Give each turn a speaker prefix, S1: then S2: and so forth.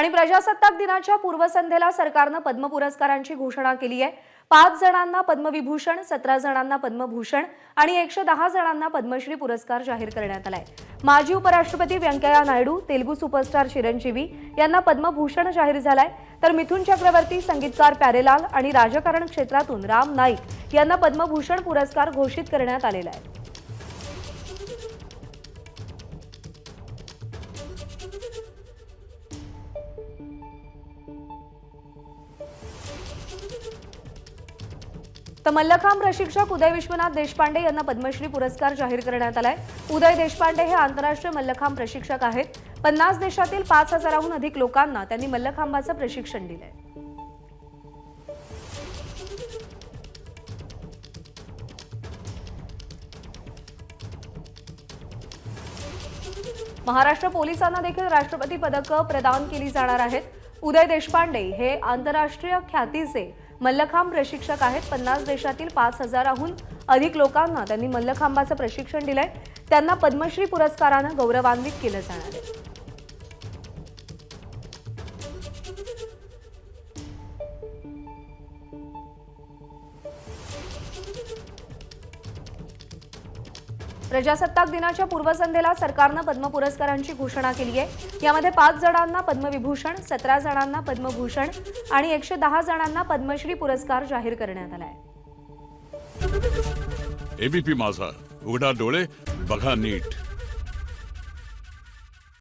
S1: आणि प्रजासत्ताक दिनाच्या पूर्वसंध्येला सरकारनं पद्म पुरस्कारांची घोषणा केली आहे। 5 जणांना पद्मविभूषण, 17 जणांना पद्मभूषण आणि 110 जणांना पद्मश्री पुरस्कार जाहीर करण्यात आलाय। माजी उपराष्ट्रपती व्यंकय्या नायडू, तेलुगू सुपरस्टार चिरंजीवी यांना पद्मभूषण जाहीर झालाय, तर मिथुन चक्रवर्ती, संगीतकार प्यारेलाल आणि राजकारण क्षेत्रातून राम नाईक यांना पद्मभूषण पुरस्कार घोषित करण्यात आलेला आहे। तर मल्लखांब प्रशिक्षक उदय विश्वनाथ देशपांडे यांना पद्मश्री पुरस्कार जाहीर करण्यात आलाय। उदय देशपांडे हे आंतरराष्ट्रीय मल्लखांब प्रशिक्षक आहेत। 50 देशातील 5000हून अधिक लोकांना त्यांनी मल्लखांबाचं प्रशिक्षण दिलंय। महाराष्ट्र पोलिसांना देखील राष्ट्रपती पदकं प्रदान केली जाणार आहेत। उदय देशपांडे हे आंतरराष्ट्रीय ख्यातीचे मल्लखांब प्रशिक्षक आहेत। 50 देशातील 5000हून अधिक लोकांना त्यांनी मल्लखांबाचं प्रशिक्षण दिलंय। त्यांना पद्मश्री पुरस्कारानं गौरवान्वित केलं जाणार आहे। प्रजासत्ताक दिनाच्या पूर्वसंध्येला सरकारनं पद्म पुरस्कारांची घोषणा केली आहे। यामध्ये 5 जणांना पद्मविभूषण, 17 जणांना पद्मभूषण आणि 110 जणांना पद्मश्री पुरस्कार जाहीर करण्यात आलाय।
S2: एबीपी माझा, उघडा डोळे बघा नीट।